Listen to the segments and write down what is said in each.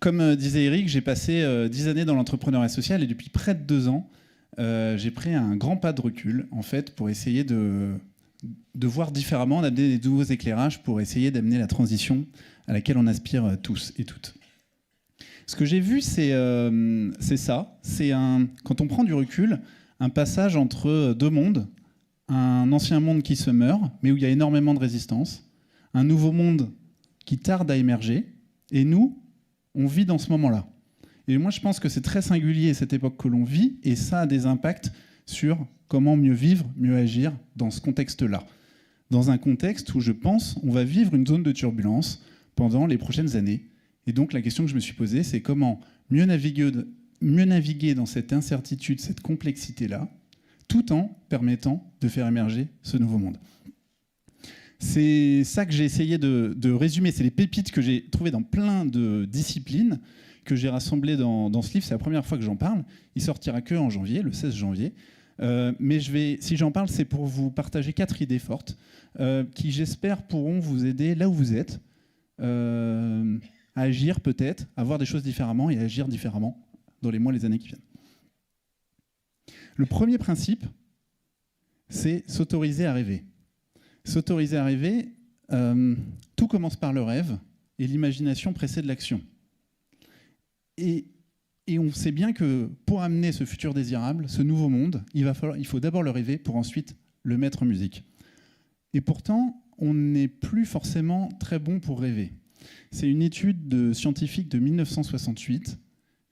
Comme disait Eric, j'ai passé 10 années dans l'entrepreneuriat social et depuis près de 2 ans, j'ai pris un grand pas de recul, en fait, pour essayer de voir différemment, d'amener des nouveaux éclairages pour essayer d'amener la transition à laquelle on aspire tous et toutes. Ce que j'ai vu, c'est ça. C'est quand on prend du recul, un passage entre deux mondes. Un ancien monde qui se meurt, mais où il y a énormément de résistance. Un nouveau monde qui tarde à émerger. Et nous, on vit dans ce moment-là. Et moi, je pense que c'est très singulier, cette époque que l'on vit, et ça a des impacts sur comment mieux vivre, mieux agir dans ce contexte-là. Dans un contexte où, je pense, on va vivre une zone de turbulence pendant les prochaines années. Et donc, la question que je me suis posée, c'est comment mieux naviguer dans cette incertitude, cette complexité-là, tout en permettant de faire émerger ce nouveau monde. C'est ça que j'ai essayé de résumer. C'est les pépites que j'ai trouvées dans plein de disciplines, que j'ai rassemblées dans ce livre. C'est la première fois que j'en parle. Il sortira que en janvier, le 16 janvier. Mais si j'en parle, c'est pour vous partager 4 idées fortes qui, j'espère, pourront vous aider là où vous êtes, à agir peut-être, à voir des choses différemment et à agir différemment dans les mois, les années qui viennent. Le premier principe, c'est s'autoriser à rêver. S'autoriser à rêver, tout commence par le rêve et l'imagination précède l'action. Et on sait bien que pour amener ce futur désirable, ce nouveau monde, il faut d'abord le rêver pour ensuite le mettre en musique. Et pourtant, on n'est plus forcément très bon pour rêver. C'est une étude scientifique de 1968.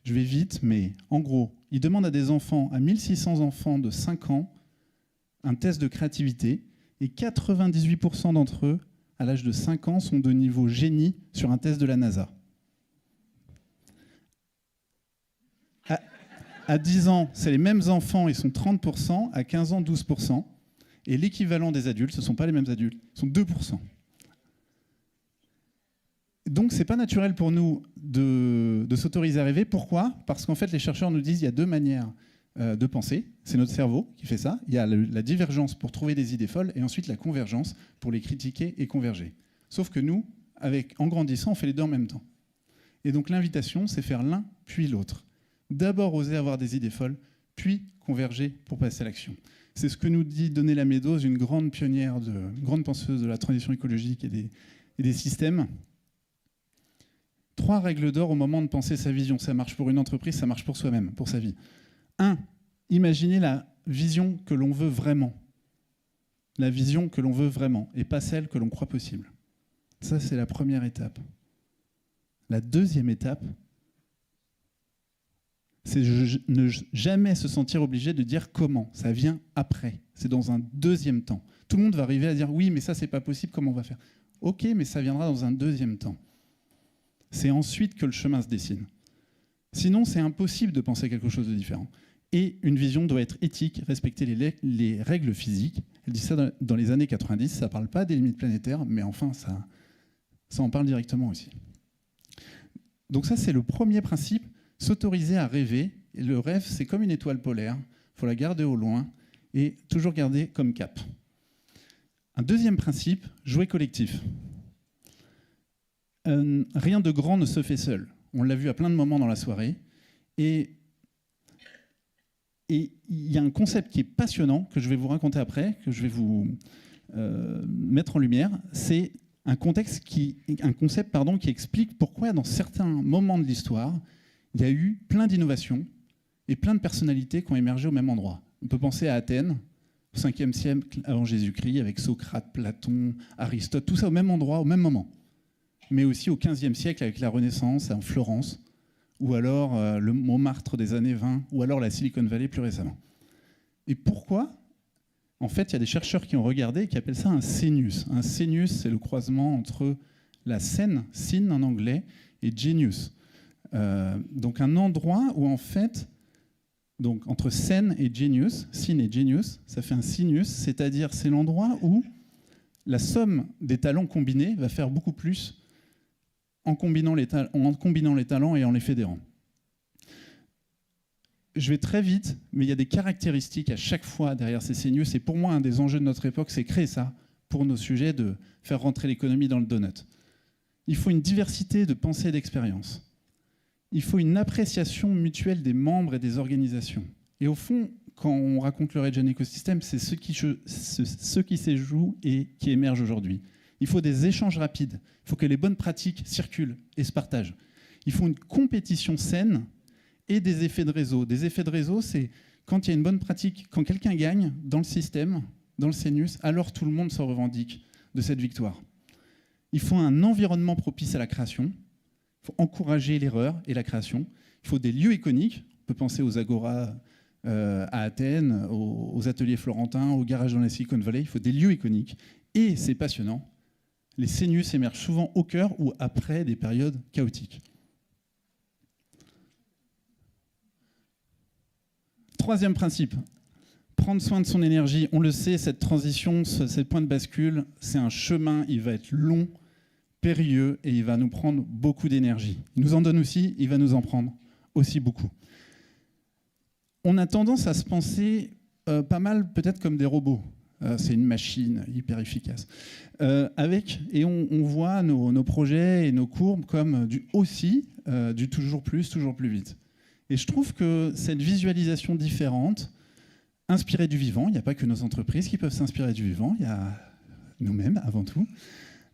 Je vais vite, mais en gros, ils demandent à des enfants, à 1600 enfants de 5 ans, un test de créativité, et 98% d'entre eux, à l'âge de 5 ans, sont de niveau génie sur un test de la NASA. À 10 ans, c'est les mêmes enfants, ils sont 30%, à 15 ans, 12%, et l'équivalent des adultes, ce ne sont pas les mêmes adultes, sont 2%. Donc, ce n'est pas naturel pour nous de s'autoriser à rêver. Pourquoi ? Parce qu'en fait, les chercheurs nous disent qu'il y a 2 manières de penser. C'est notre cerveau qui fait ça. Il y a la divergence pour trouver des idées folles et ensuite la convergence pour les critiquer et converger. Sauf que nous, en grandissant, on fait les 2 en même temps. Et donc, l'invitation, c'est faire l'un puis l'autre. D'abord, oser avoir des idées folles, puis converger pour passer à l'action. C'est ce que nous dit Donella Meadows, une grande pionnière, une grande penseuse de la transition écologique et des systèmes. 3 règles d'or au moment de penser sa vision. Ça marche pour une entreprise, ça marche pour soi-même, pour sa vie. 1. Imaginez la vision que l'on veut vraiment. La vision que l'on veut vraiment, et pas celle que l'on croit possible. Ça, c'est la première étape. La deuxième étape, c'est ne jamais se sentir obligé de dire comment. Ça vient après. C'est dans un deuxième temps. Tout le monde va arriver à dire « Oui, mais ça, c'est pas possible, comment on va faire ?» Ok, mais ça viendra dans un deuxième temps. C'est ensuite que le chemin se dessine. Sinon, c'est impossible de penser quelque chose de différent. Et une vision doit être éthique, respecter les règles physiques. Elle dit ça dans les années 90, ça ne parle pas des limites planétaires, mais enfin, ça en parle directement aussi. Donc ça, c'est le premier principe, s'autoriser à rêver. Et le rêve, c'est comme une étoile polaire, il faut la garder au loin et toujours garder comme cap. Un deuxième principe, jouer collectif. Rien de grand ne se fait seul. On l'a vu à plein de moments dans la soirée. Et il y a un concept qui est passionnant, que je vais vous raconter après, que je vais vous mettre en lumière. C'est un concept qui explique pourquoi, dans certains moments de l'histoire, il y a eu plein d'innovations et plein de personnalités qui ont émergé au même endroit. On peut penser à Athènes, au 5e siècle avant Jésus-Christ, avec Socrate, Platon, Aristote, tout ça au même endroit, au même moment. Mais aussi au 15e siècle avec la Renaissance en Florence, ou alors le Montmartre des années 20, ou alors la Silicon Valley plus récemment. Et pourquoi ? En fait, il y a des chercheurs qui ont regardé et qui appellent ça un scénius. Un scénius, c'est le croisement entre la scène, scene en anglais, et genius. Donc un endroit où en fait, donc entre scène et genius, scene et genius, ça fait un sinus, c'est-à-dire c'est l'endroit où la somme des talents combinés va faire beaucoup plus en combinant les talents et en les fédérant. Je vais très vite, mais il y a des caractéristiques à chaque fois derrière ces sinus. Et pour moi, un des enjeux de notre époque, c'est créer ça pour nos sujets, de faire rentrer l'économie dans le donut. Il faut une diversité de pensées et d'expériences. il faut une appréciation mutuelle des membres et des organisations. Et au fond, quand on raconte le Regen Ecosystem, c'est ce qui se joue et qui émerge aujourd'hui. Il faut des échanges rapides. Il faut que les bonnes pratiques circulent et se partagent. Il faut une compétition saine et des effets de réseau. Des effets de réseau, c'est quand il y a une bonne pratique, quand quelqu'un gagne dans le système, dans le CNUS, alors tout le monde se revendique de cette victoire. Il faut un environnement propice à la création. Il faut encourager l'erreur et la création. Il faut des lieux iconiques. On peut penser aux Agora à Athènes, aux ateliers florentins, aux garages dans la Silicon Valley. Il faut des lieux iconiques. Et c'est passionnant. Les CNUS émergent souvent au cœur ou après des périodes chaotiques. Troisième principe, prendre soin de son énergie. On le sait, cette transition, ce point de bascule, c'est un chemin, il va être long, périlleux, et il va nous prendre beaucoup d'énergie. Il nous en donne aussi, il va nous en prendre aussi beaucoup. On a tendance à se penser pas mal peut-être comme des robots. C'est une machine hyper efficace. Et on voit nos projets et nos courbes comme du toujours plus vite. Et je trouve que cette visualisation différente, inspirée du vivant, il n'y a pas que nos entreprises qui peuvent s'inspirer du vivant, il y a nous-mêmes avant tout,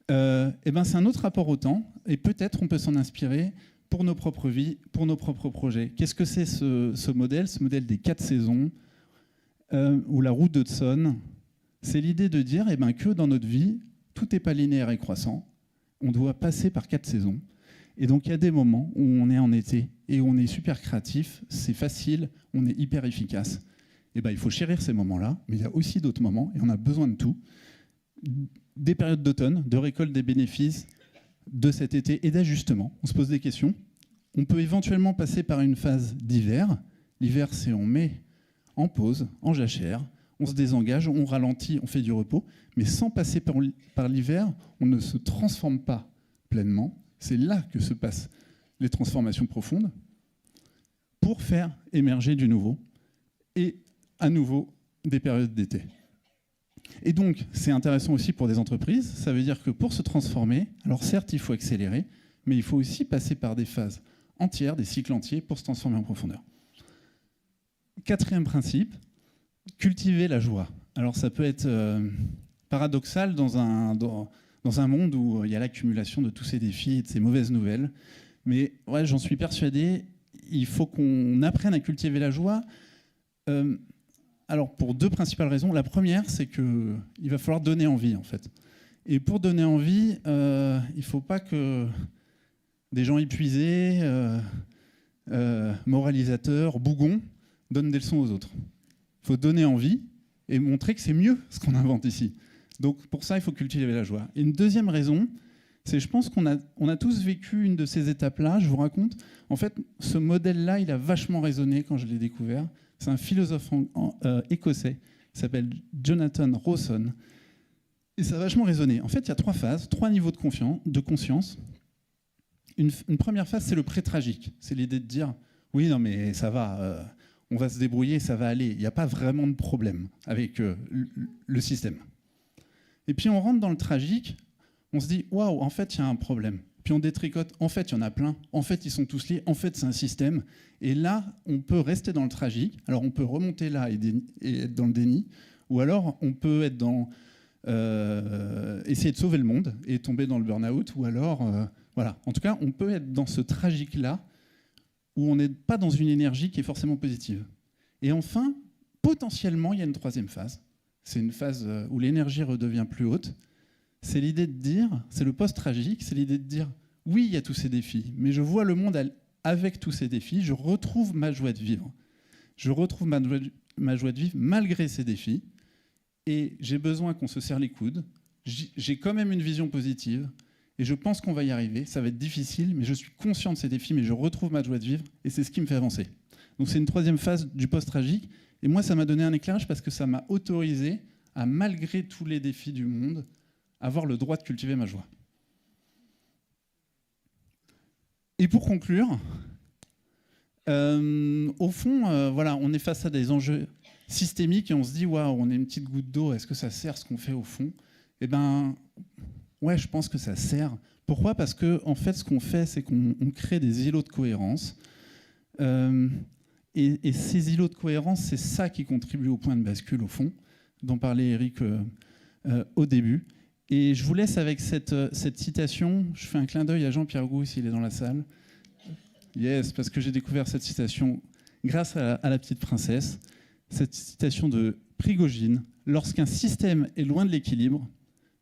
c'est un autre rapport au temps, et peut-être on peut s'en inspirer pour nos propres vies, pour nos propres projets. Qu'est-ce que c'est ce modèle des 4 saisons, ou la route d'Hudson? C'est l'idée de dire que dans notre vie, tout n'est pas linéaire et croissant, on doit passer par 4 saisons. Et donc il y a des moments où on est en été et où on est super créatif, c'est facile, on est hyper efficace. Et il faut chérir ces moments-là, mais il y a aussi d'autres moments, et on a besoin de tout. Des périodes d'automne, de récolte des bénéfices de cet été et d'ajustement. On se pose des questions. On peut éventuellement passer par une phase d'hiver. L'hiver, c'est on met en pause, en jachère, on se désengage, on ralentit, on fait du repos, mais sans passer par l'hiver, on ne se transforme pas pleinement. C'est là que se passent les transformations profondes pour faire émerger du nouveau et à nouveau des périodes d'été. Et donc, c'est intéressant aussi pour des entreprises. Ça veut dire que pour se transformer, alors certes, il faut accélérer, mais il faut aussi passer par des phases entières, des cycles entiers pour se transformer en profondeur. 4e principe, cultiver la joie. Alors ça peut être paradoxal dans un monde où il y a l'accumulation de tous ces défis et de ces mauvaises nouvelles. Mais ouais, j'en suis persuadé, il faut qu'on apprenne à cultiver la joie. Alors pour 2 principales raisons. La première, c'est qu'il va falloir donner envie, en fait. Et pour donner envie, il ne faut pas que des gens épuisés, moralisateurs, bougons, donnent des leçons aux autres. Il faut donner envie et montrer que c'est mieux ce qu'on invente ici. Donc pour ça, il faut cultiver la joie. Et une deuxième raison, c'est je pense qu'on a tous vécu une de ces étapes-là. Je vous raconte, en fait, ce modèle-là, il a vachement résonné quand je l'ai découvert. C'est un philosophe écossais qui s'appelle Jonathan Rawson. Et ça a vachement résonné. En fait, il y a 3 phases, 3 niveaux de conscience. Une première phase, c'est le pré-tragique. C'est l'idée de dire, oui, non, mais ça va, on va se débrouiller, ça va aller. Il n'y a pas vraiment de problème avec le système. Et puis on rentre dans le tragique, on se dit, waouh, en fait, il y a un problème. Puis on détricote, en fait, il y en a plein. En fait, ils sont tous liés. En fait, c'est un système. Et là, on peut rester dans le tragique. Alors, on peut remonter là et être dans le déni. Ou alors, on peut être dans essayer de sauver le monde et tomber dans le burn-out. Ou alors, voilà. En tout cas, on peut être dans ce tragique-là où on n'est pas dans une énergie qui est forcément positive. Et enfin, potentiellement, il y a une 3e phase. C'est une phase où l'énergie redevient plus haute. C'est l'idée de dire, c'est le post-tragique, c'est l'idée de dire, oui, il y a tous ces défis, mais je vois le monde avec tous ces défis, je retrouve ma joie de vivre. Je retrouve ma joie de vivre malgré ces défis, et j'ai besoin qu'on se serre les coudes. J'ai quand même une vision positive, et je pense qu'on va y arriver. Ça va être difficile, mais je suis conscient de ces défis, mais je retrouve ma joie de vivre, et c'est ce qui me fait avancer. Donc c'est une 3e phase du post-tragique, et moi, ça m'a donné un éclairage parce que ça m'a autorisé à, malgré tous les défis du monde, avoir le droit de cultiver ma joie. Et pour conclure, au fond, voilà, on est face à des enjeux systémiques et on se dit, waouh, on est une petite goutte d'eau, est-ce que ça sert ce qu'on fait au fond? Eh bien, ouais, je pense que ça sert Pourquoi ? Parce que en fait, ce qu'on fait, c'est qu'on crée des îlots de cohérence. Et ces îlots de cohérence, c'est ça qui contribue au point de bascule, au fond, dont parlait Eric au début. Et je vous laisse avec cette citation. Je fais un clin d'œil à Jean-Pierre Gou, s'il est dans la salle. Yes, parce que j'ai découvert cette citation grâce à la petite princesse. Cette citation de Prigogine. Lorsqu'un système est loin de l'équilibre,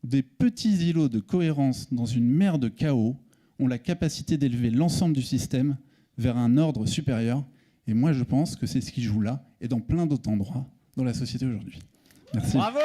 des petits îlots de cohérence dans une mer de chaos ont la capacité d'élever l'ensemble du système vers un ordre supérieur. Et moi, je pense que c'est ce qui joue là et dans plein d'autres endroits dans la société aujourd'hui. Merci. Bravo!